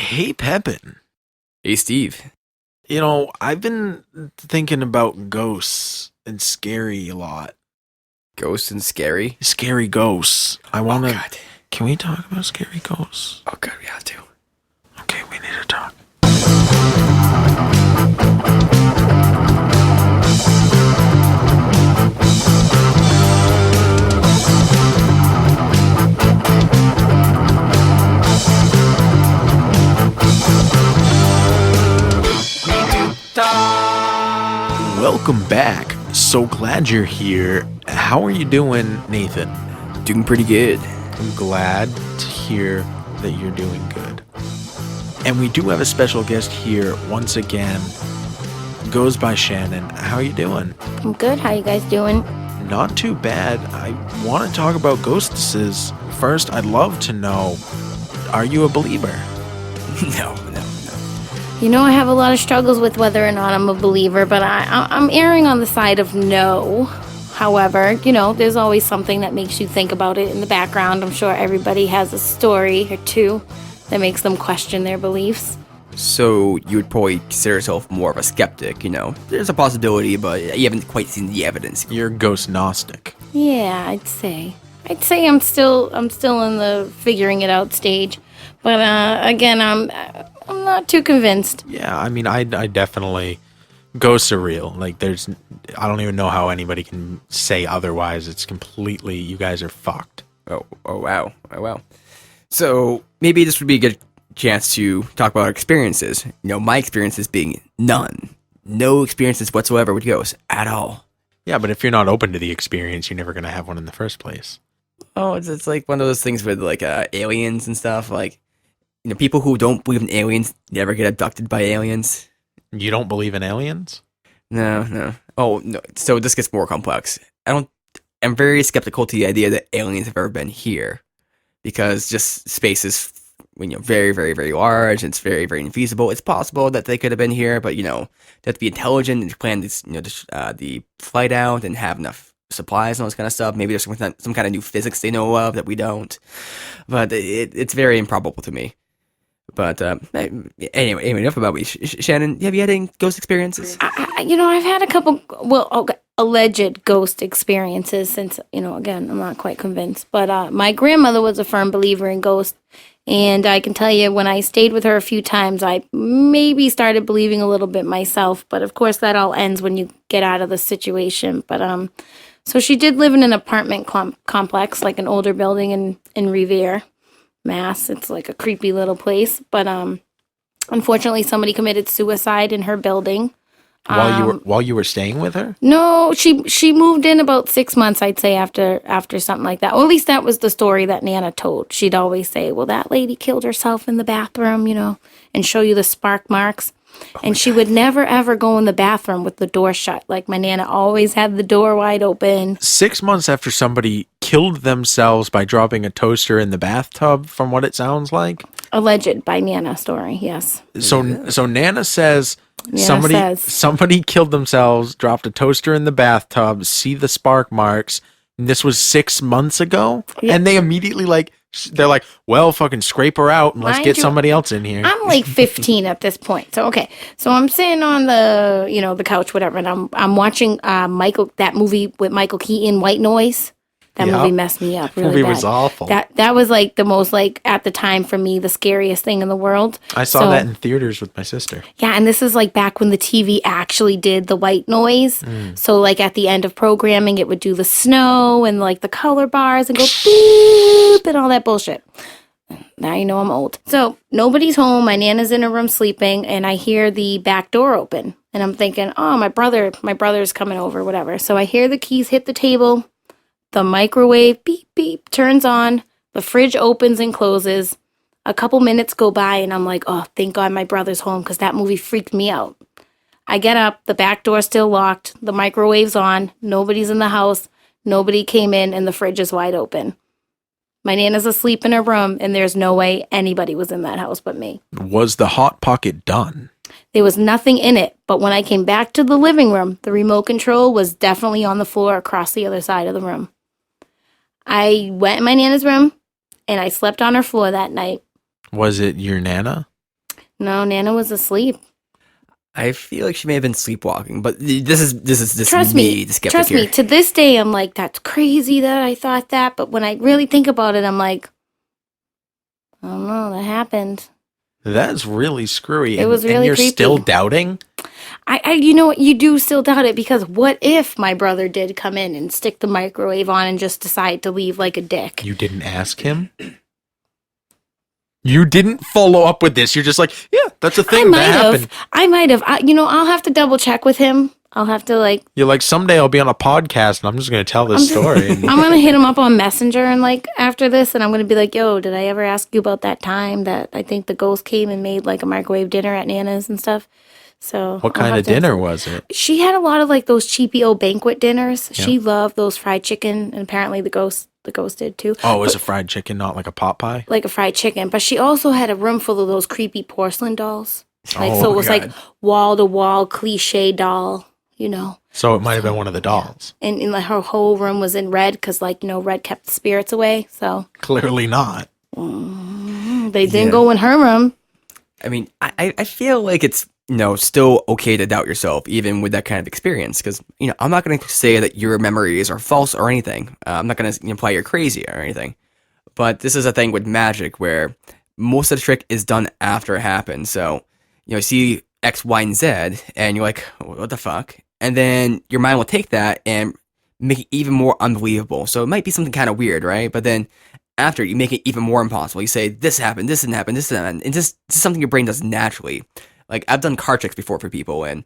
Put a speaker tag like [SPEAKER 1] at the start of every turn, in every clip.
[SPEAKER 1] Hey, Pepin.
[SPEAKER 2] Hey, Steve.
[SPEAKER 1] I've been thinking about ghosts and scary a lot.
[SPEAKER 2] Ghosts and scary?
[SPEAKER 1] Scary ghosts.
[SPEAKER 2] Oh, God.
[SPEAKER 1] Can we talk about scary ghosts?
[SPEAKER 2] Oh, God, we have to.
[SPEAKER 1] Okay, we need to talk. Welcome back. So glad you're here. How are you doing, Nathan?
[SPEAKER 2] Doing pretty good.
[SPEAKER 1] I'm glad to hear that you're doing good. And we do have a special guest here once again. Goes by Shannon. How are you doing?
[SPEAKER 3] I'm good. How you guys doing?
[SPEAKER 1] Not too bad. I want to talk about ghostesses. First, I'd love to know, are you a believer?
[SPEAKER 2] No.
[SPEAKER 3] I have a lot of struggles with whether or not I'm a believer, but I'm erring on the side of no. However, there's always something that makes you think about it in the background. I'm sure everybody has a story or two that makes them question their beliefs.
[SPEAKER 2] So you would probably consider yourself more of a skeptic, There's a possibility, but you haven't quite seen the evidence.
[SPEAKER 1] You're ghost gnostic.
[SPEAKER 3] Yeah, I'd say I'm still in the figuring it out stage. But again, I'm not too convinced.
[SPEAKER 1] Yeah, I definitely ghosts are real. Like, I don't even know how anybody can say otherwise. It's completely, you guys are fucked.
[SPEAKER 2] Oh wow. So maybe this would be a good chance to talk about our experiences. My experiences being none. No experiences whatsoever with ghosts at all.
[SPEAKER 1] Yeah, but if you're not open to the experience, you're never going to have one in the first place.
[SPEAKER 2] Oh, it's like one of those things with like aliens and stuff. Like, people who don't believe in aliens never get abducted by aliens.
[SPEAKER 1] You don't believe in aliens?
[SPEAKER 2] No. Oh, no. So this gets more complex. I'm very skeptical to the idea that aliens have ever been here, because just space is, very, very, very large. And it's very, very infeasible. It's possible that they could have been here, but they have to be intelligent and plan this, the flight out and have enough supplies and all this kind of stuff. Maybe there's some kind of new physics they know of that we don't. But it's very improbable to me. But anyway, enough about me. Shannon, have you had any ghost experiences?
[SPEAKER 3] I've had a couple, alleged ghost experiences since, again, I'm not quite convinced. But my grandmother was a firm believer in ghosts. And I can tell you, when I stayed with her a few times, I maybe started believing a little bit myself. But of course, that all ends when you get out of the situation. But so she did live in an apartment complex, like an older building in Revere, Mass. It's like a creepy little place. But unfortunately, somebody committed suicide in her building.
[SPEAKER 1] While you were staying with her?
[SPEAKER 3] No, she moved in about 6 months, I'd say, after something like that. Or at least that was the story that Nana told. She'd always say, well, that lady killed herself in the bathroom, and show you the spark marks. And she would never, ever go in the bathroom with the door shut. Like, my Nana always had the door wide open.
[SPEAKER 1] 6 months after somebody killed themselves by dropping a toaster in the bathtub, from what it sounds like?
[SPEAKER 3] Alleged by Nana story, yes.
[SPEAKER 1] So Nana says... Somebody killed themselves, dropped a toaster in the bathtub, see the spark marks, and this was 6 months ago? Yeah. And they immediately, they're like, well, fucking scrape her out and let's get somebody else in here.
[SPEAKER 3] I'm like 15 at this point. So, okay. So I'm sitting on the, the couch, whatever, and I'm watching that movie with Michael Keaton, White Noise. That movie messed me up really bad.
[SPEAKER 1] Movie was awful.
[SPEAKER 3] That was like the most, at the time for me, the scariest thing in the world.
[SPEAKER 1] I saw that in theaters with my sister.
[SPEAKER 3] Yeah, and this is back when the TV actually did the white noise. So at the end of programming, it would do the snow and the color bars and go beep and all that bullshit. Now you know I'm old. So nobody's home. My Nana's in her room sleeping, and I hear the back door open. And I'm thinking, oh, my brother's coming over, whatever. So I hear the keys hit the table. The microwave, beep, beep, turns on. The fridge opens and closes. A couple minutes go by, and I'm like, oh, thank God my brother's home, because that movie freaked me out. I get up. The back door's still locked. The microwave's on. Nobody's in the house. Nobody came in, and the fridge is wide open. My Nana's asleep in her room, and there's no way anybody was in that house but me.
[SPEAKER 1] Was the Hot Pocket done?
[SPEAKER 3] There was nothing in it, but when I came back to the living room, the remote control was definitely on the floor across the other side of the room. I went in my Nana's room, and I slept on her floor that night.
[SPEAKER 1] Was it your Nana?
[SPEAKER 3] No, Nana was asleep.
[SPEAKER 2] I feel like she may have been sleepwalking, but this is
[SPEAKER 3] Trust me,
[SPEAKER 2] the skeptic
[SPEAKER 3] trust
[SPEAKER 2] here.
[SPEAKER 3] me. To this day, I'm like, that's crazy that I thought that. But when I really think about it, I'm like, I don't know, that happened.
[SPEAKER 1] That's really screwy.
[SPEAKER 3] It was really
[SPEAKER 1] and you're
[SPEAKER 3] creepy.
[SPEAKER 1] Still doubting?
[SPEAKER 3] You know what? You do still doubt it because what if my brother did come in and stick the microwave on and just decide to leave like a dick?
[SPEAKER 1] You didn't ask him? You didn't follow up with this. You're just like, yeah, that's a thing that happened.
[SPEAKER 3] I might have. I'll have to double check with him. I'll have to like.
[SPEAKER 1] You're like, someday I'll be on a podcast and I'm just going to tell this story.
[SPEAKER 3] I'm gonna hit him up on Messenger and like after this, and I'm gonna be like, "Yo, did I ever ask you about that time that I think the ghost came and made like a microwave dinner at Nana's and stuff?" So
[SPEAKER 1] what kind of dinner was it?
[SPEAKER 3] She had a lot of like those cheapy old banquet dinners. Yeah. She loved those fried chicken, and apparently the ghost did too.
[SPEAKER 1] Oh, it was a fried chicken, not like a pot pie?
[SPEAKER 3] Like a fried chicken. But she also had a room full of those creepy porcelain dolls. So it was like wall to wall cliche doll, you know.
[SPEAKER 1] So it might have been one of the dolls.
[SPEAKER 3] And like her whole room was in red because like, you know, red kept the spirits away. So
[SPEAKER 1] clearly not.
[SPEAKER 3] They didn't go in her room.
[SPEAKER 2] I mean, I feel like it's, you know, still okay to doubt yourself, even with that kind of experience. Because, you know, I'm not going to say that your memories are false or anything. I'm not going to imply you're crazy or anything. But this is a thing with magic where most of the trick is done after it happens. So, you know, see X, Y, and Z, and you're like, what the fuck? And then your mind will take that and make it even more unbelievable. So it might be something kind of weird, right? But then after, you make it even more impossible. You say, this happened, this didn't happen, this didn't happen. And this is something your brain does naturally. Like, I've done card tricks before for people, and,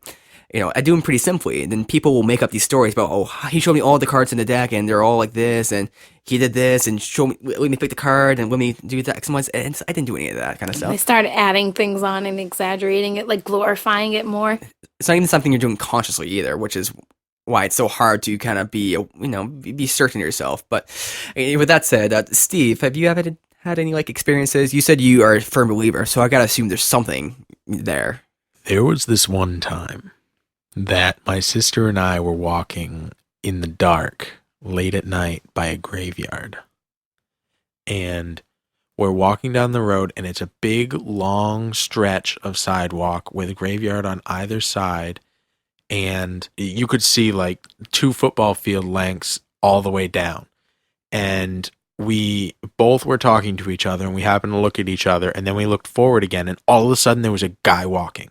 [SPEAKER 2] you know, I do them pretty simply. And then people will make up these stories about, oh, he showed me all the cards in the deck, and they're all like this, and he did this, and let me pick the card, and let me do that. And I didn't do any of that kind of stuff.
[SPEAKER 3] They started adding things on and exaggerating it, like glorifying it more.
[SPEAKER 2] It's not even something you're doing consciously either, which is why it's so hard to kind of be, you know, be certain of yourself. But with that said, Steve, have you ever had any like experiences? You said you are a firm believer, so I gotta assume there's something there.
[SPEAKER 1] There was this one time that my sister and I were walking in the dark late at night by a graveyard. And we're walking down the road, and it's a big, long stretch of sidewalk with a graveyard on either side. And you could see like 2 football field lengths all the way down. And we both were talking to each other, and we happened to look at each other, and then we looked forward again, and all of a sudden there was a guy walking.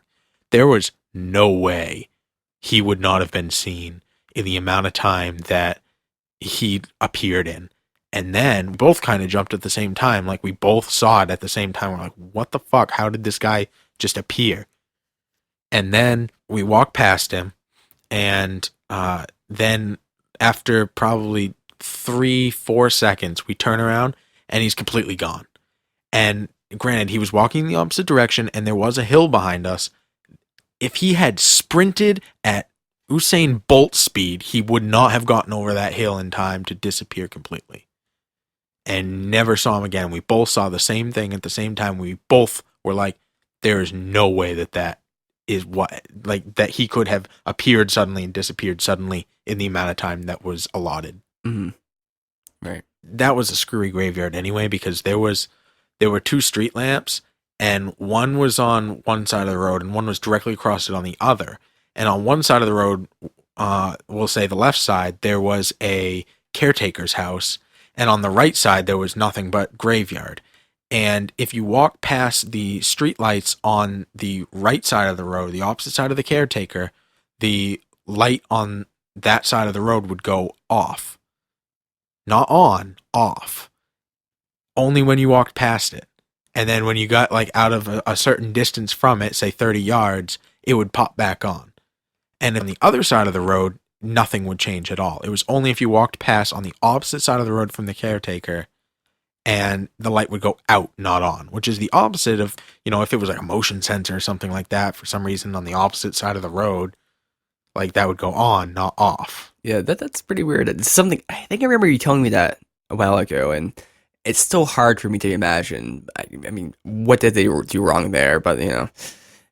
[SPEAKER 1] There was no way he would not have been seen in the amount of time that he appeared in. And then we both kind of jumped at the same time. Like, we both saw it at the same time. We're like, what the fuck? How did this guy just appear? And then we walked past him, and then after probably 3-4 seconds, we turn around, and he's completely gone. And granted, he was walking in the opposite direction, and there was a hill behind us. If he had sprinted at Usain Bolt speed, he would not have gotten over that hill in time to disappear completely. And never saw him again. We both saw the same thing at the same time. We both were like, there is no way that is what, like, that he could have appeared suddenly and disappeared suddenly in the amount of time that was allotted.
[SPEAKER 2] Mm-hmm. Right.
[SPEAKER 1] That was a screwy graveyard anyway, because there were 2 street lamps, and one was on one side of the road and one was directly across it on the other. And on one side of the road, we'll say the left side, there was a caretaker's house, and on the right side there was nothing but graveyard. And if you walk past the street lights on the right side of the road, the opposite side of the caretaker, the light on that side of the road would go off. Not on, off. Only when you walked past it. And then when you got like out of a certain distance from it, say 30 yards, it would pop back on. And on the other side of the road, nothing would change at all. It was only if you walked past on the opposite side of the road from the caretaker, and the light would go out, not on, which is the opposite of, you know, if it was like a motion sensor or something like that, for some reason on the opposite side of the road, like that would go on, not off.
[SPEAKER 2] Yeah, that's pretty weird. It's something, I think I remember you telling me that a while ago, and it's still hard for me to imagine. I mean, what did they do wrong there? But, you know,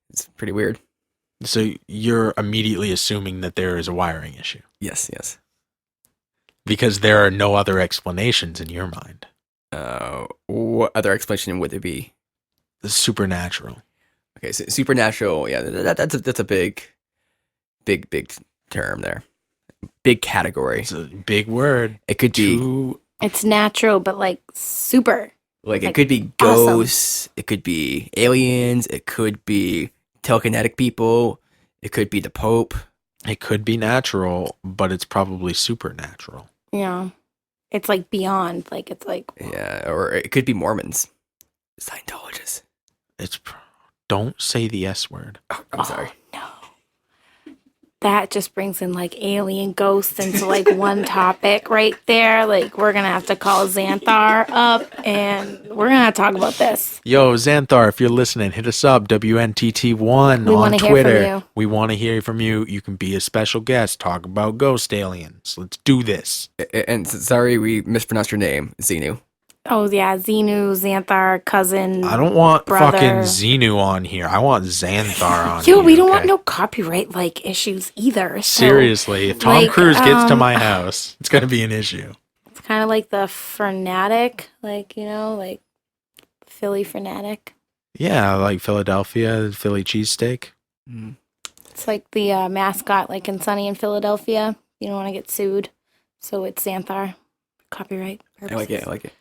[SPEAKER 2] it's pretty weird.
[SPEAKER 1] So you're immediately assuming that there is a wiring issue.
[SPEAKER 2] Yes.
[SPEAKER 1] Because there are no other explanations in your mind.
[SPEAKER 2] What other explanation would there be?
[SPEAKER 1] The supernatural.
[SPEAKER 2] Okay, so supernatural. Yeah, that's a big term there. Big category.
[SPEAKER 1] It's a big word.
[SPEAKER 2] It could be.
[SPEAKER 3] It's natural, but like super.
[SPEAKER 2] Like it could be
[SPEAKER 3] awesome.
[SPEAKER 2] ghosts. It could be aliens. It could be telekinetic people. It could be the Pope.
[SPEAKER 1] It could be natural, but it's probably supernatural.
[SPEAKER 3] Yeah. It's like beyond. Like it's like.
[SPEAKER 2] Yeah, or it could be Mormons. Scientologists.
[SPEAKER 1] Don't say the S word.
[SPEAKER 2] Oh, I'm sorry.
[SPEAKER 3] No. That just brings in like alien ghosts into like one topic right there. Like we're gonna have to call Xanthar up and we're gonna have to talk about this.
[SPEAKER 1] Yo, Xanthar, if you're listening, hit us up, WNTT1 on Twitter. We want to hear from you. You can be a special guest, talk about ghost aliens. Let's do this.
[SPEAKER 2] And sorry we mispronounced your name, Xenu.
[SPEAKER 3] Oh yeah, Xenu, Xanthar, cousin.
[SPEAKER 1] I don't want
[SPEAKER 3] brother.
[SPEAKER 1] fucking Xenu on here. I want Xanthar on
[SPEAKER 3] Yo,
[SPEAKER 1] here.
[SPEAKER 3] we don't want no copyright like issues either. So,
[SPEAKER 1] seriously, if Tom Cruise gets to my house, it's gonna be an issue.
[SPEAKER 3] It's kind of like the Fanatic, like like Philly Fanatic.
[SPEAKER 1] Yeah, like Philadelphia, Philly cheesesteak.
[SPEAKER 2] Mm.
[SPEAKER 3] It's like the mascot, like in Sunny in Philadelphia. You don't want to get sued, so it's Xanthar. Copyright purposes.
[SPEAKER 2] I like it.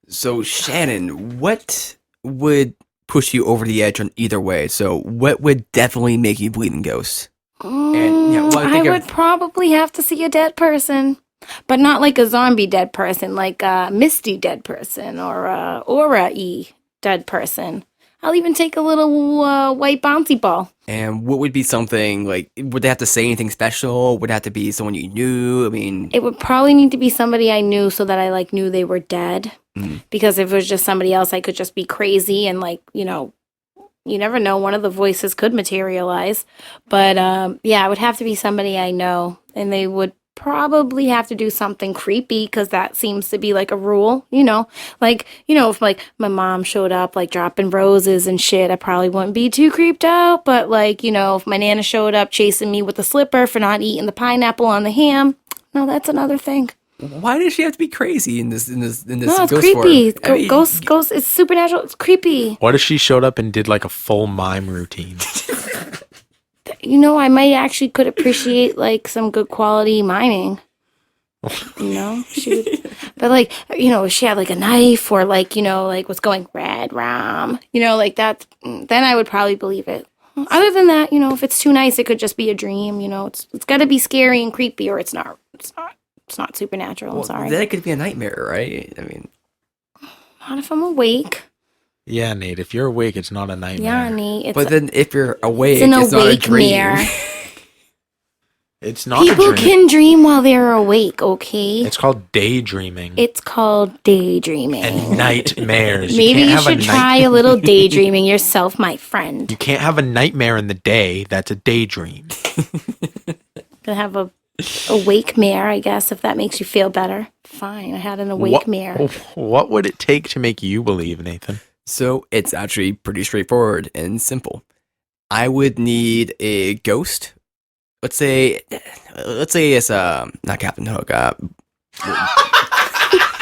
[SPEAKER 2] So, Shannon, what would push you over the edge on either way? So, what would definitely make you believe in ghosts?
[SPEAKER 3] I would probably have to see a dead person, but not like a zombie dead person, like a misty dead person or a aura-y dead person. I'll even take a little white bouncy ball.
[SPEAKER 2] And what would be something like? Would they have to say anything special? Would it have to be someone you knew? I mean,
[SPEAKER 3] it would probably need to be somebody I knew so that I like knew they were dead. Because if it was just somebody else, I could just be crazy and like you never know. One of the voices could materialize, but it would have to be somebody I know, and they would probably have to do something creepy because that seems to be like a rule. If like my mom showed up like dropping roses and shit, I probably wouldn't be too creeped out. But like if my Nana showed up chasing me with a slipper for not eating the pineapple on the ham, no, that's another thing.
[SPEAKER 2] Why does she have to be crazy in this? No, it's
[SPEAKER 3] ghost
[SPEAKER 2] creepy.
[SPEAKER 3] Ghost. It's supernatural. It's creepy.
[SPEAKER 1] What if she showed up and did like a full mime routine?
[SPEAKER 3] I might actually could appreciate like some good quality miming. She would, but like she had like a knife or like like what's going red ram, like that. Then I would probably believe it. Other than that, if it's too nice, it could just be a dream. It's got to be scary and creepy, or it's not. It's not supernatural. I'm sorry.
[SPEAKER 2] Then it could be a nightmare, right? I mean,
[SPEAKER 3] not if I'm awake.
[SPEAKER 1] Yeah, Nate. If you're awake, it's not a nightmare.
[SPEAKER 3] Yeah, Nate.
[SPEAKER 2] But then if you're awake,
[SPEAKER 3] it's
[SPEAKER 2] not a dream.
[SPEAKER 1] It's not.
[SPEAKER 3] People can dream while they're awake. Okay.
[SPEAKER 1] It's called daydreaming.
[SPEAKER 3] It's called daydreaming.
[SPEAKER 1] And nightmares.
[SPEAKER 3] Maybe you should try a little daydreaming yourself, my friend.
[SPEAKER 1] You can't have a nightmare in the day. That's a daydream.
[SPEAKER 3] Gonna have a awake mare, I guess, if that makes you feel better. Fine, I had an awake mare.
[SPEAKER 1] What would it take to make you believe, Nathan?
[SPEAKER 2] So it's actually pretty straightforward and simple. I would need a ghost. Let's say it's not Captain Hook.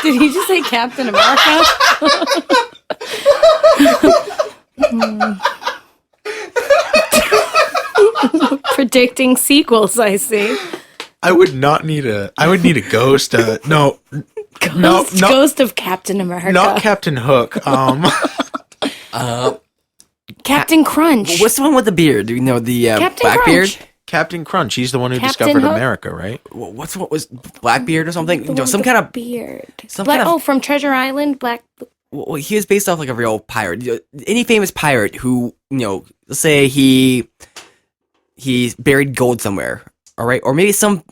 [SPEAKER 3] Did he just say Captain America? Predicting sequels, I see.
[SPEAKER 1] I would need a ghost.
[SPEAKER 3] Ghost of Captain America.
[SPEAKER 1] Not Captain Hook.
[SPEAKER 3] Captain Crunch.
[SPEAKER 2] What's the one with the beard? Do you know the Blackbeard?
[SPEAKER 1] Captain Crunch. He's the one who
[SPEAKER 3] Captain
[SPEAKER 1] discovered
[SPEAKER 3] Hook?
[SPEAKER 1] America, right?
[SPEAKER 2] What was Blackbeard or something? Some kind of
[SPEAKER 3] beard.
[SPEAKER 2] Kind of,
[SPEAKER 3] from Treasure Island.
[SPEAKER 2] Well, he was based off like a real pirate. Any famous pirate who let's say he buried gold somewhere. All right, or maybe some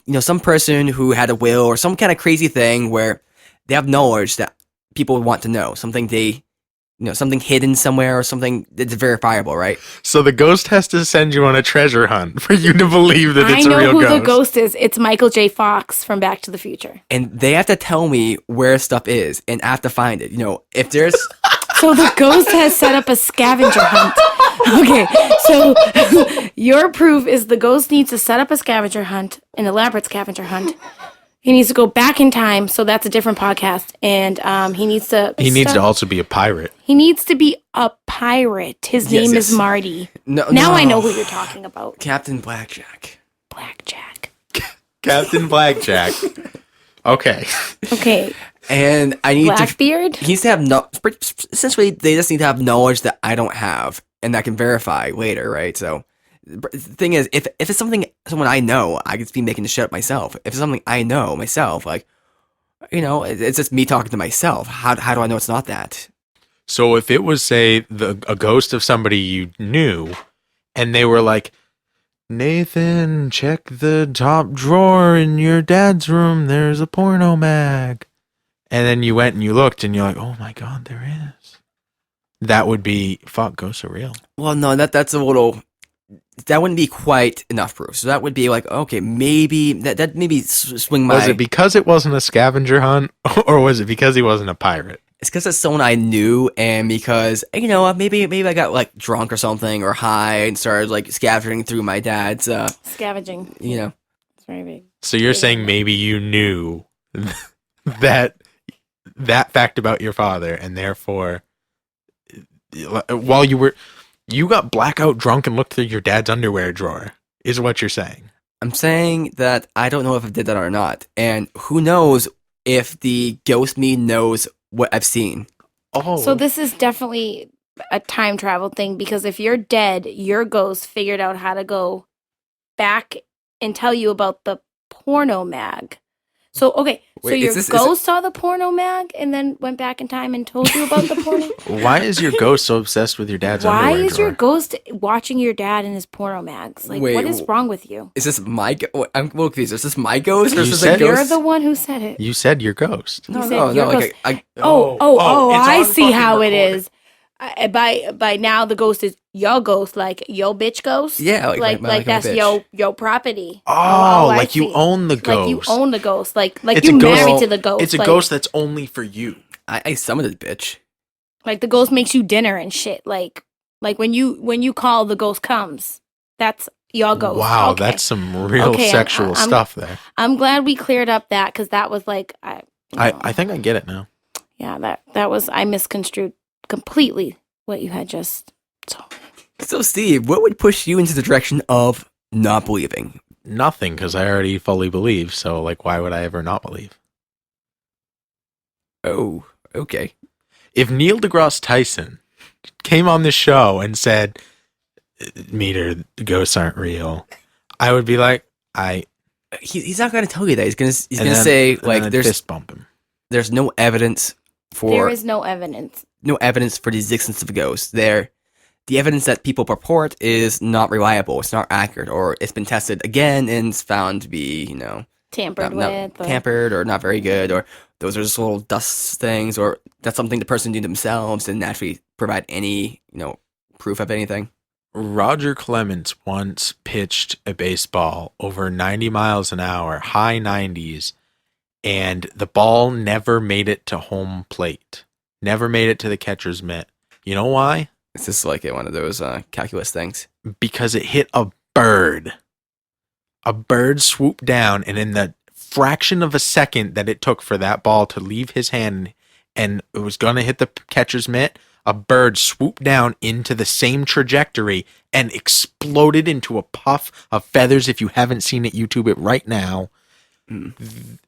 [SPEAKER 2] person who had a will or some kind of crazy thing where they have knowledge that people would want to know, something something hidden somewhere or something that's verifiable, right?
[SPEAKER 1] So the ghost has to send you on a treasure hunt for you to believe that it's a real ghost.
[SPEAKER 3] I know who the ghost is. It's Michael J. Fox from Back to the Future.
[SPEAKER 2] And they have to tell me where stuff is, and I have to find it. If there's
[SPEAKER 3] so the ghost has set up a scavenger hunt. Okay, so your proof is the ghost needs to set up a scavenger hunt, an elaborate scavenger hunt, He needs to go back in time, so that's a different podcast. And he needs to...
[SPEAKER 1] He needs to also be a pirate.
[SPEAKER 3] He needs to be a pirate. His name is Marty. Now I know who you're talking about.
[SPEAKER 2] Captain Blackjack.
[SPEAKER 3] Blackjack.
[SPEAKER 1] Captain Blackjack. Okay.
[SPEAKER 3] Okay.
[SPEAKER 2] And I need
[SPEAKER 3] Blackbeard?
[SPEAKER 2] He needs to have essentially, they just need to have knowledge that I don't have, and that I can verify later, right? So... The thing is, if it's someone I know, I could be making the shit up myself. If it's something I know myself, like, it's just me talking to myself. How do I know it's not that?
[SPEAKER 1] So if it was, say, a ghost of somebody you knew, and they were like, Nathan, check the top drawer in your dad's room. There's a porno mag. And then you went and you looked, and you're like, oh my God, there is. That would be, fuck, ghosts are real.
[SPEAKER 2] Well, no, that's a little... That wouldn't be quite enough proof. So that would be like, okay, maybe that maybe swing my...
[SPEAKER 1] Was it because it wasn't a scavenger hunt, or was it because he wasn't a pirate?
[SPEAKER 2] It's because it's someone I knew, and because, maybe I got like drunk or something, or high, and started like scavenging through my dad's...
[SPEAKER 3] Scavenging. It's very big.
[SPEAKER 1] So you're saying maybe you knew that fact about your father, and therefore, while you got blackout drunk and looked through your dad's underwear drawer, is what you're saying.
[SPEAKER 2] I'm saying that I don't know if I did that or not. And who knows if the ghost me knows what I've seen.
[SPEAKER 1] Oh.
[SPEAKER 3] So this is definitely a time travel thing, because if you're dead, your ghost figured out how to go back and tell you about the porno mag. So, okay, so your ghost saw the porno mag and then went back in time and told you about the porno?
[SPEAKER 1] Why is your ghost so obsessed with your dad's underwear drawer?
[SPEAKER 3] Why is your ghost watching your dad in his porno mags? Like, what is wrong with you?
[SPEAKER 2] Is this my ghost? I'm a little confused. Is this my ghost or is this a ghost?
[SPEAKER 3] You're the one who said it.
[SPEAKER 1] You said your ghost.
[SPEAKER 2] No,
[SPEAKER 3] like I see how it is. By now the ghost is your ghost, like yo bitch ghost.
[SPEAKER 2] Yeah,
[SPEAKER 3] like that's yo property.
[SPEAKER 1] Like you own the ghost.
[SPEAKER 3] Like you own the ghost. Like you married to the ghost.
[SPEAKER 1] It's a ghost that's only for you.
[SPEAKER 2] I summoned the bitch.
[SPEAKER 3] Like the ghost makes you dinner and shit. Like when you call, the ghost comes. That's your ghost.
[SPEAKER 1] Wow, that's some real sexual stuff there.
[SPEAKER 3] I'm glad we cleared up that, because that was like
[SPEAKER 1] I think I get it now.
[SPEAKER 3] Yeah, that was, I misconstrued completely what you had just told me.
[SPEAKER 2] So, Steve, what would push you into the direction of not believing?
[SPEAKER 1] Nothing, because I already fully believe. So, like, why would I ever not believe?
[SPEAKER 2] Oh, okay.
[SPEAKER 1] If Neil deGrasse Tyson came on this show and said, Meter, the ghosts aren't real, I would be like,
[SPEAKER 2] He's not going to tell you that. He's going to say, like, there's
[SPEAKER 1] fist bump him.
[SPEAKER 2] There's no evidence for...
[SPEAKER 3] There is no evidence.
[SPEAKER 2] No evidence for the existence of ghosts. The evidence that people purport is not reliable. It's not accurate, or it's been tested again and it's found to be,
[SPEAKER 3] tampered
[SPEAKER 2] tampered or not very good, or those are just little dust things, or that's something the person did themselves and actually provide any, proof of anything.
[SPEAKER 1] Roger Clemens once pitched a baseball over 90 miles an hour, high 90s, and the ball never made it to home plate. Never made it to the catcher's mitt. You know why?
[SPEAKER 2] It's just like one of those calculus things.
[SPEAKER 1] Because it hit a bird. A bird swooped down, and in the fraction of a second that it took for that ball to leave his hand and it was going to hit the catcher's mitt, a bird swooped down into the same trajectory and exploded into a puff of feathers. If you haven't seen it, YouTube it right now.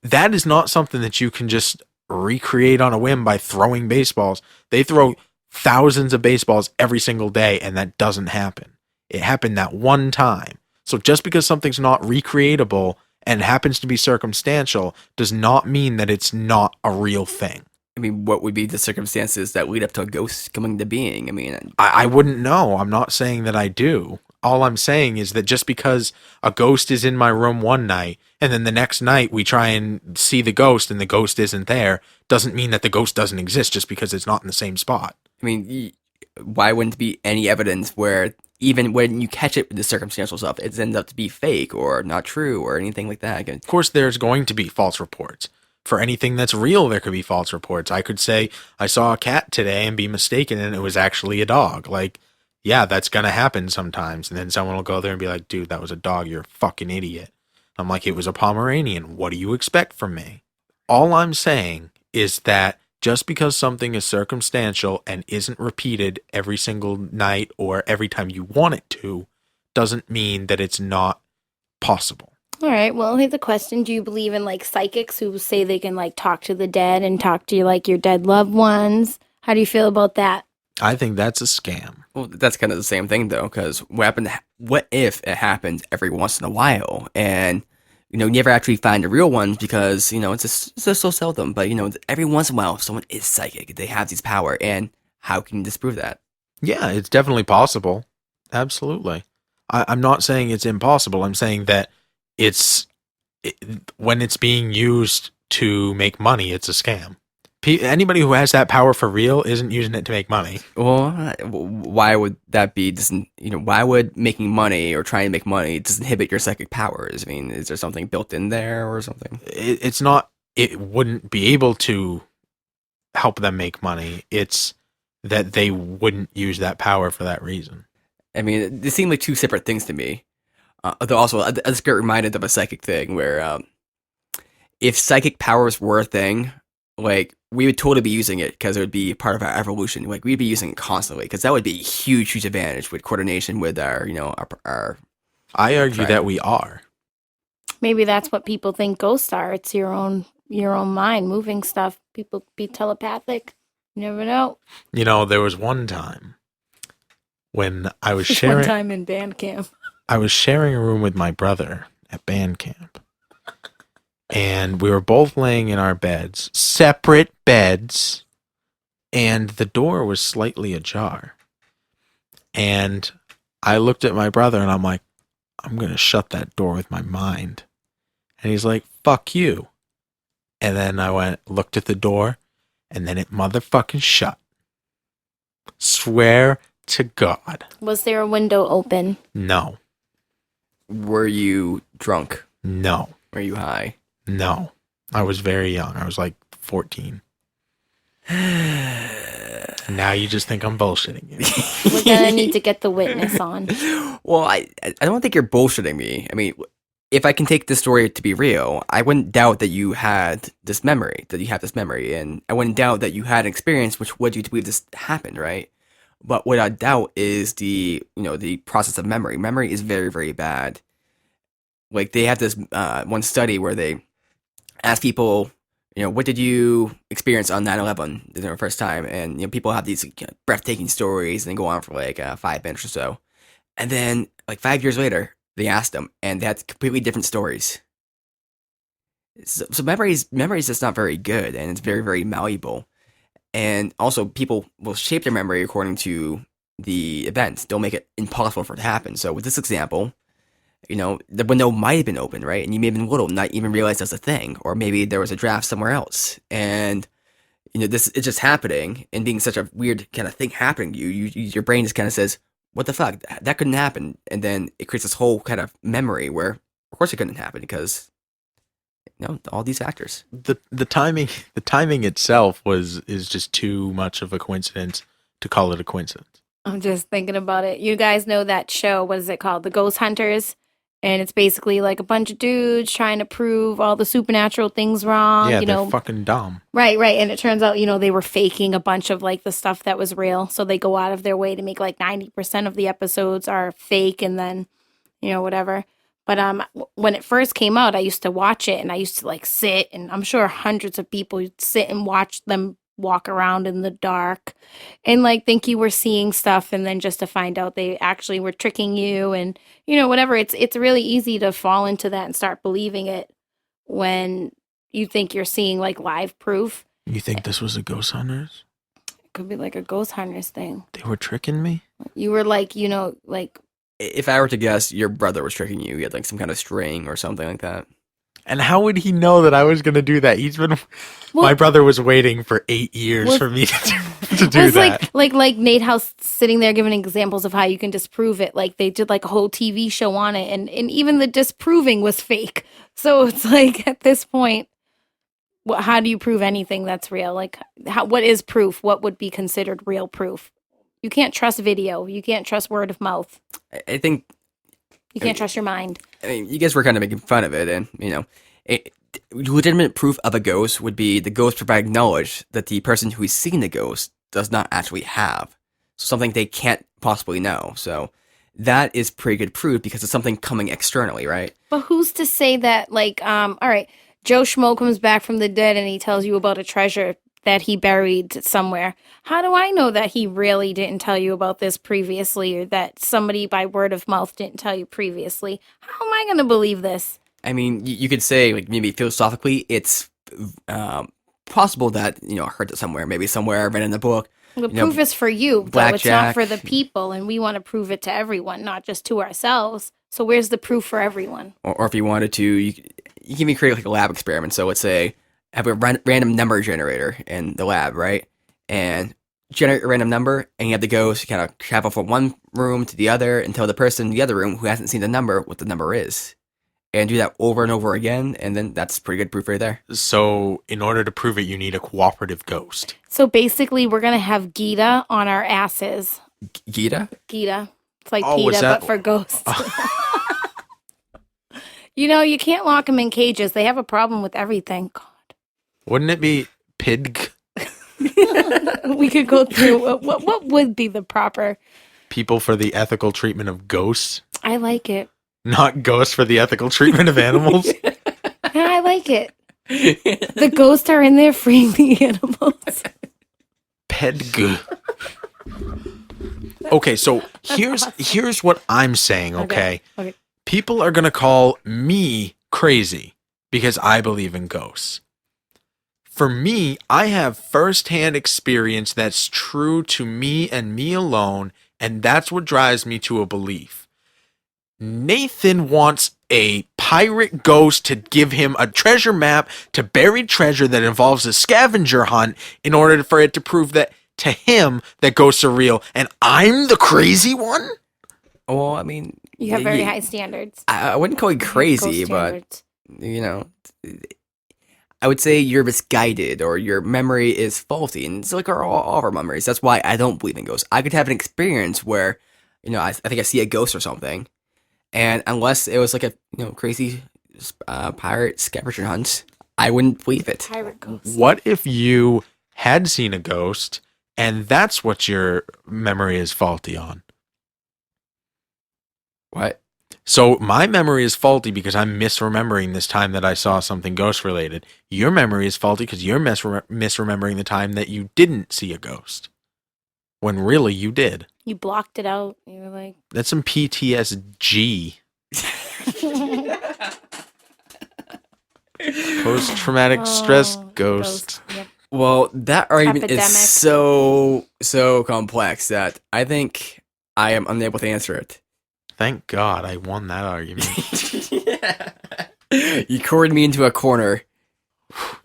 [SPEAKER 1] That is not something that you can just recreate on a whim by throwing baseballs. They throw thousands of baseballs every single day, and that doesn't happen. It happened that one time. So just because something's not recreatable and happens to be circumstantial does not mean that it's not a real thing.
[SPEAKER 2] I mean, what would be the circumstances that lead up to a ghost coming to being? I mean,
[SPEAKER 1] I wouldn't know. I'm not saying that I do. All I'm saying is that just because a ghost is in my room one night and then the next night we try and see the ghost and the ghost isn't there doesn't mean that the ghost doesn't exist just because it's not in the same spot.
[SPEAKER 2] I mean, why wouldn't there be any evidence where even when you catch it with the circumstantial stuff, it ends up to be fake or not true or anything like that?
[SPEAKER 1] Of course, there's going to be false reports. For anything that's real, there could be false reports. I could say, I saw a cat today and be mistaken and it was actually a dog. Like, yeah, that's going to happen sometimes. And then someone will go there and be like, dude, that was a dog. You're a fucking idiot. I'm like, it was a Pomeranian. What do you expect from me? All I'm saying is that just because something is circumstantial and isn't repeated every single night or every time you want it to, doesn't mean that it's not possible.
[SPEAKER 3] All right. Well, here's a question. Do you believe in like psychics who say they can like talk to the dead and talk to like your dead loved ones? How do you feel about that?
[SPEAKER 1] I think that's a scam.
[SPEAKER 2] Well, that's kind of the same thing though, because what if it happens every once in a while, and you never actually find the real ones because it's just so seldom. But every once in a while, someone is psychic. They have these power, and how can you disprove that?
[SPEAKER 1] Yeah, it's definitely possible. Absolutely. I'm not saying it's impossible. I'm saying that when it's being used to make money, it's a scam. Anybody who has that power for real isn't using it to make money.
[SPEAKER 2] Well, why would that be? Why would making money or trying to make money inhibit your psychic powers? I mean, is there something built in there or something?
[SPEAKER 1] It's not. It wouldn't be able to help them make money. It's that they wouldn't use that power for that reason.
[SPEAKER 2] I mean, they seem like two separate things to me. Though also, I just get reminded of a psychic thing where if psychic powers were a thing, like, we would totally be using it because it would be part of our evolution. Like, we'd be using it constantly because that would be a huge, huge advantage with coordination with our
[SPEAKER 1] I argue that we are.
[SPEAKER 3] Maybe that's what people think ghosts are. It's your own mind moving stuff. People be telepathic. You never know.
[SPEAKER 1] There was one time when I was sharing.
[SPEAKER 3] One time in band camp.
[SPEAKER 1] I was sharing a room with my brother at band camp. And we were both laying in our beds, separate beds, and the door was slightly ajar. And I looked at my brother and I'm like, I'm going to shut that door with my mind. And he's like, fuck you. And then I looked at the door, and then it motherfucking shut. Swear to God.
[SPEAKER 3] Was there a window open?
[SPEAKER 1] No.
[SPEAKER 2] Were you drunk?
[SPEAKER 1] No.
[SPEAKER 2] Were you high?
[SPEAKER 1] No. I was very young. I was like 14. Now you just think I'm bullshitting you.
[SPEAKER 3] We're gonna need to get the witness on.
[SPEAKER 2] Well, I don't think you're bullshitting me. I mean, if I can take this story to be real, I wouldn't doubt that you had this memory, and I wouldn't doubt that you had an experience which led you to believe this happened, right? But what I doubt is the process of memory. Memory is very, very bad. Like, they have this one study where they ask people, what did you experience on 9/11 the first time? And people have these breathtaking stories, and they go on for like 5 minutes or so. And then, like 5 years later, they asked them, and they had completely different stories. So memory is just not very good, and it's very, very malleable. And also, people will shape their memory according to the event. They'll make it impossible for it to happen. So with this example, the window might have been open, right? And you may have been little, not even realize that's a thing. Or maybe there was a draft somewhere else. And, this is just happening, and being such a weird kind of thing happening to you, your brain just kind of says, what the fuck? That couldn't happen. And then it creates this whole kind of memory where, of course it couldn't happen because, all these factors.
[SPEAKER 1] The timing itself is just too much of a coincidence to call it a coincidence.
[SPEAKER 3] I'm just thinking about it. You guys know that show, what is it called? The Ghost Hunters? And it's basically like a bunch of dudes trying to prove all the supernatural things wrong.
[SPEAKER 1] Yeah, they're fucking dumb.
[SPEAKER 3] Right. And it turns out, they were faking a bunch of like the stuff that was real. So they go out of their way to make like 90% of the episodes are fake, and then, whatever. But when it first came out, I used to watch it, and I used to like sit, and I'm sure hundreds of people would sit and watch them walk around in the dark and like think you were seeing stuff, and then just to find out they actually were tricking you, and whatever. It's really easy to fall into that and start believing it when you think you're seeing like live proof.
[SPEAKER 1] You think this was a Ghost Hunters?
[SPEAKER 3] It could be like a Ghost Hunters thing.
[SPEAKER 1] They were tricking me?
[SPEAKER 3] You were like, like...
[SPEAKER 2] If I were to guess, your brother was tricking you. He had like some kind of string or something like that.
[SPEAKER 1] And how would he know that I was going to do that? My brother was waiting for 8 years for me to do that.
[SPEAKER 3] Like Nate House sitting there giving examples of how you can disprove it. Like, they did like a whole TV show on it, and even the disproving was fake. So it's like, at this point, how do you prove anything that's real? Like, what is proof? What would be considered real proof? You can't trust video. You can't trust word of mouth.
[SPEAKER 2] I think
[SPEAKER 3] You can't trust your mind.
[SPEAKER 2] I mean, you guys were kind of making fun of it, and legitimate proof of a ghost would be the ghost providing knowledge that the person who is seeing the ghost does not actually have. So something they can't possibly know. So that is pretty good proof because it's something coming externally, right?
[SPEAKER 3] But who's to say that, all right, Joe Schmo comes back from the dead and he tells you about a treasure that he buried somewhere. How do I know that he really didn't tell you about this previously, or that somebody by word of mouth didn't tell you previously? How am I going to believe this?
[SPEAKER 2] I mean, you could say, like, maybe philosophically, it's possible that, I heard it somewhere. Maybe somewhere I read in the book.
[SPEAKER 3] The proof is for you, but it's
[SPEAKER 2] Blackjack.
[SPEAKER 3] not for the people, and we want to prove it to everyone, not just to ourselves. So where's the proof for everyone?
[SPEAKER 2] Or if you wanted to, you can even create like a lab experiment. So let's say have a random number generator in the lab, right? And generate a random number, and you have the ghost kind of travel from one room to the other and tell the person in the other room who hasn't seen the number what the number is. And do that over and over again, and then that's pretty good proof right there.
[SPEAKER 1] So in order to prove it, you need a cooperative ghost.
[SPEAKER 3] So basically, we're going to have Gita on our asses.
[SPEAKER 2] Gita?
[SPEAKER 3] Gita. It's like
[SPEAKER 1] Oh,
[SPEAKER 3] PETA, but for ghosts. You can't lock them in cages. They have a problem with everything. God.
[SPEAKER 1] Wouldn't it be pig?
[SPEAKER 3] We could go through what would be the proper...
[SPEAKER 1] People for the ethical treatment of ghosts?
[SPEAKER 3] I like it.
[SPEAKER 1] Not ghosts for the ethical treatment of animals?
[SPEAKER 3] Yeah, I like it. The ghosts are in there freeing the animals.
[SPEAKER 1] Pedg. Okay, so here's what I'm saying, okay? People are going to call me crazy because I believe in ghosts. For me, I have firsthand experience that's true to me and me alone, and that's what drives me to a belief. Nathan wants a pirate ghost to give him a treasure map to buried treasure that involves a scavenger hunt in order for it to prove that to him that ghosts are real, and I'm the crazy one?
[SPEAKER 2] Well, I mean...
[SPEAKER 3] You have very high standards.
[SPEAKER 2] I wouldn't call you crazy, but, I would say you're misguided or your memory is faulty, and it's like all of our memories. That's why I don't believe in ghosts. I could have an experience where, I think I see a ghost or something, and unless it was like a crazy pirate scavenger hunt, I wouldn't believe it.
[SPEAKER 3] Pirate ghost.
[SPEAKER 1] What if you had seen a ghost and that's what your memory is faulty on?
[SPEAKER 2] What?
[SPEAKER 1] So my memory is faulty because I'm misremembering this time that I saw something ghost related. Your memory is faulty because you're misremembering the time that you didn't see a ghost. When really you did.
[SPEAKER 3] You blocked it out. You were like...
[SPEAKER 1] That's some PTSD. Post-traumatic stress ghost.
[SPEAKER 3] Yep.
[SPEAKER 2] Well, that argument
[SPEAKER 3] Epidemic.
[SPEAKER 2] is so complex that I think I am unable to answer it.
[SPEAKER 1] Thank God I won that argument.
[SPEAKER 2] You cornered me into a corner.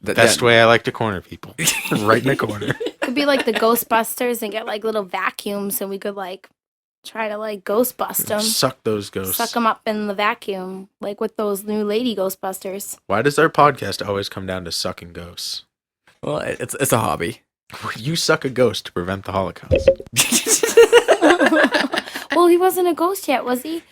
[SPEAKER 1] Best way I like to corner people. Right in a corner.
[SPEAKER 3] Could be like the Ghostbusters and get like little vacuums, and we could like try to like Ghostbust them.
[SPEAKER 1] Suck those ghosts.
[SPEAKER 3] Suck them up in the vacuum, like with those new lady Ghostbusters.
[SPEAKER 1] Why does our podcast always come down to sucking ghosts?
[SPEAKER 2] Well, it's a hobby.
[SPEAKER 1] You suck a ghost to prevent the Holocaust.
[SPEAKER 3] Well, he wasn't a ghost yet, was he?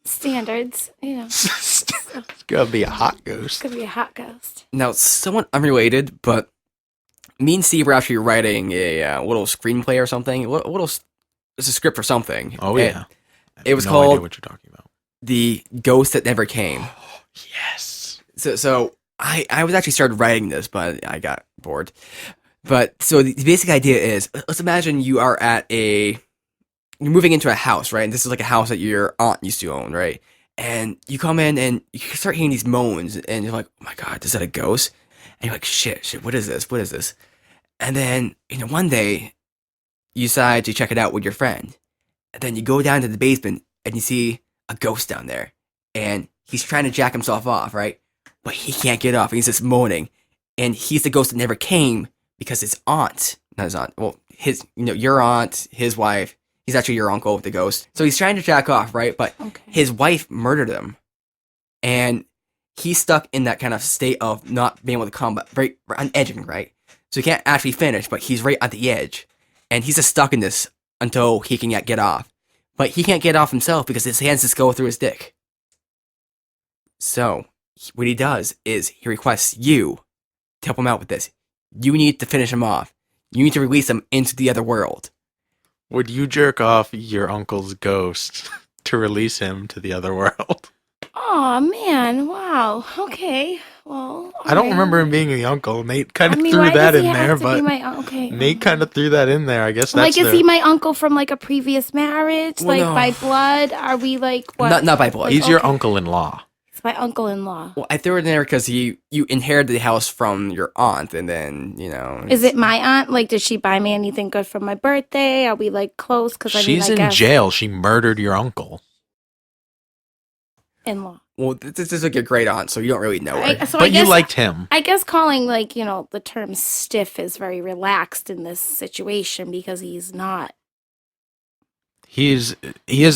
[SPEAKER 3] Standards,
[SPEAKER 1] It's gonna be a hot ghost.
[SPEAKER 3] Could be a hot ghost.
[SPEAKER 2] Now, somewhat unrelated, but me and Steve were actually writing a little screenplay or something. It's a script for something.
[SPEAKER 1] Oh yeah,
[SPEAKER 2] it was
[SPEAKER 1] no
[SPEAKER 2] called
[SPEAKER 1] idea what you're talking about.
[SPEAKER 2] The Ghost That Never Came.
[SPEAKER 1] Yes.
[SPEAKER 2] So I was actually started writing this, but I got bored. But so the basic idea is, let's imagine you're moving into a house, right? And this is like a house that your aunt used to own, right? And you come in and you start hearing these moans, and you're like, oh my God, is that a ghost? And you're like, shit, what is this? What is this? And then, one day you decide to check it out with your friend. And then you go down to the basement and you see a ghost down there. And he's trying to jack himself off, right? But he can't get off. He's just moaning. And he's the ghost that never came because his aunt, not his aunt, well, your aunt, his wife, he's actually your uncle with the ghost. So he's trying to jack off, right? But his wife murdered him. And he's stuck in that kind of state of not being able to combat, right on edging, right? So he can't actually finish, but he's right at the edge. and he's just stuck in this until he can get off. But he can't get off himself because his hands just go through his dick. So, what he does is he requests you to help him out with this. You need to finish him off. You need to release him into the other world.
[SPEAKER 1] Would you jerk off your uncle's ghost to release him to the other world?
[SPEAKER 3] Oh man! Wow. Okay. Well,
[SPEAKER 1] I don't remember him being the uncle. Nate kind of threw
[SPEAKER 3] why
[SPEAKER 1] that
[SPEAKER 3] does he
[SPEAKER 1] in
[SPEAKER 3] have
[SPEAKER 1] there,
[SPEAKER 3] to
[SPEAKER 1] but
[SPEAKER 3] be my okay.
[SPEAKER 1] Nate kind of threw that in there. I guess that's
[SPEAKER 3] like, is he my uncle from like a previous marriage,
[SPEAKER 2] Well,
[SPEAKER 3] like
[SPEAKER 2] no.
[SPEAKER 3] by blood? Are we like what?
[SPEAKER 2] Not by blood.
[SPEAKER 1] He's your uncle-in-law.
[SPEAKER 3] He's my uncle-in-law.
[SPEAKER 2] Well, I threw it in there because you inherited the house from your aunt, and then,
[SPEAKER 3] Is it my aunt? Like, did she buy me anything good for my birthday? Are we like close? Because
[SPEAKER 1] She's in jail. She murdered your uncle.
[SPEAKER 3] In-law.
[SPEAKER 2] Well, this is like your great aunt, so you don't really know her.
[SPEAKER 1] But you liked him.
[SPEAKER 3] I guess calling the term stiff is very relaxed in this situation because he's not.
[SPEAKER 1] He is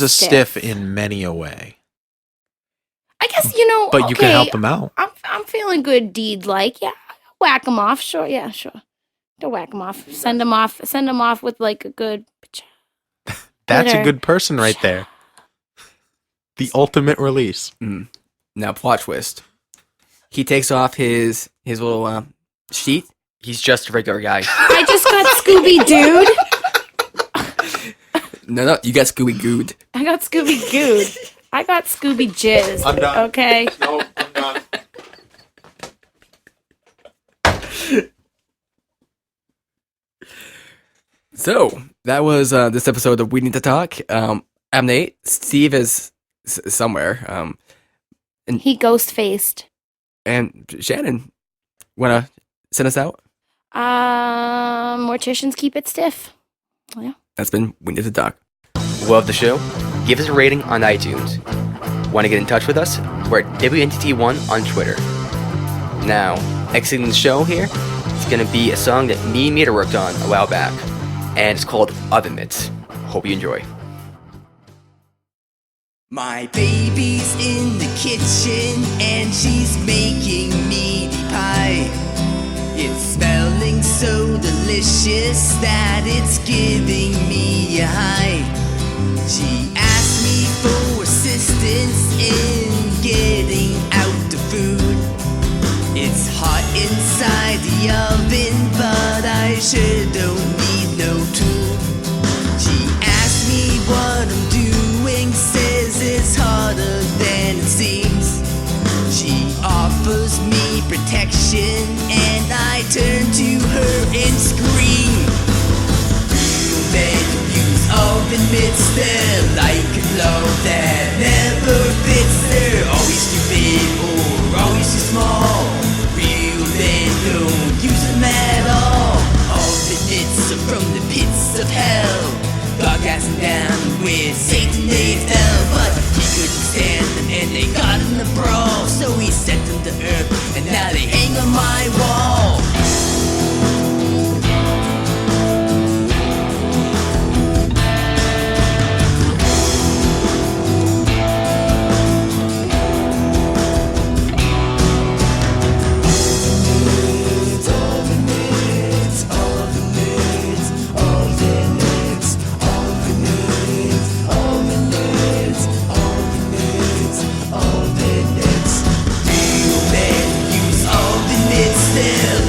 [SPEAKER 1] a stiff in many a way.
[SPEAKER 3] I guess
[SPEAKER 1] But you can help him out.
[SPEAKER 3] I'm feeling good deed like. Yeah, whack him off. Sure, yeah, sure. To whack him off. Send him off with like a good.
[SPEAKER 1] That's a good person right there. The ultimate release.
[SPEAKER 2] Now, plot twist. He takes off his little sheet. He's just a regular guy.
[SPEAKER 3] I just got Scooby Dooed.
[SPEAKER 2] No, you got Scooby Good.
[SPEAKER 3] I got Scooby Good. I got Scooby Jizz.
[SPEAKER 1] I'm done.
[SPEAKER 3] Okay.
[SPEAKER 1] No, I'm done.
[SPEAKER 2] So, that was this episode of We Need to Talk. I'm Nate. Steve is somewhere.
[SPEAKER 3] And he ghost-faced.
[SPEAKER 2] And Shannon, want to send us out?
[SPEAKER 3] Morticians keep it stiff. Yeah.
[SPEAKER 2] That's been We Need to Talk. Love the show? Give us a rating on iTunes. Want to get in touch with us? We're at WNTT1 on Twitter. Now, exiting the show here, it's going to be a song that me and Mita worked on a while back. And it's called Oven Mitts. Hope you enjoy.
[SPEAKER 4] My baby's in the kitchen and she's making meaty pie. It's smelling so delicious that it's giving me a high. She asked me for assistance in getting out the food. It's hot inside the oven, but I sure don't need no tool. She asked me what I'm doing, says it's harder than it seems. She offers me protection, and I turn to her and scream. Real men use oven mitts, they're like a glove that never fits. They're always too big or always too small. Real men don't use them at all. Oven mitts are from the pits of hell. God cast them down with Satan they fell, but he couldn't stand them and they got in the brawl. So he sent them to earth and now they hang on my wall.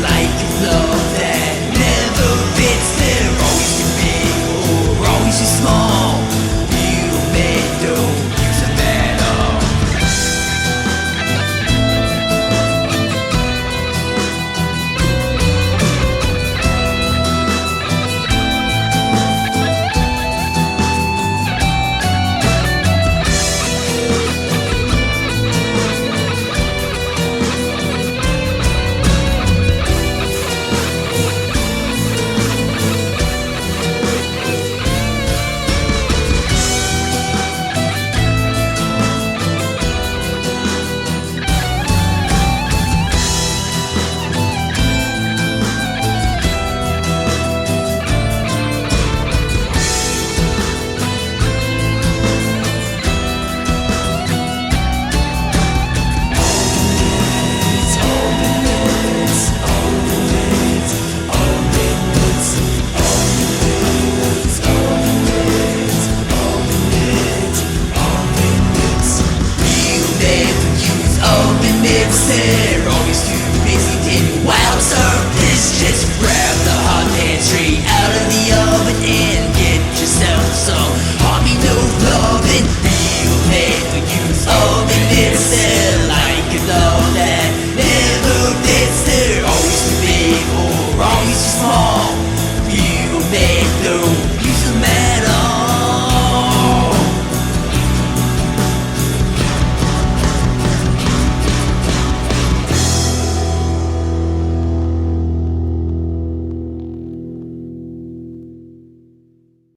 [SPEAKER 4] Like say.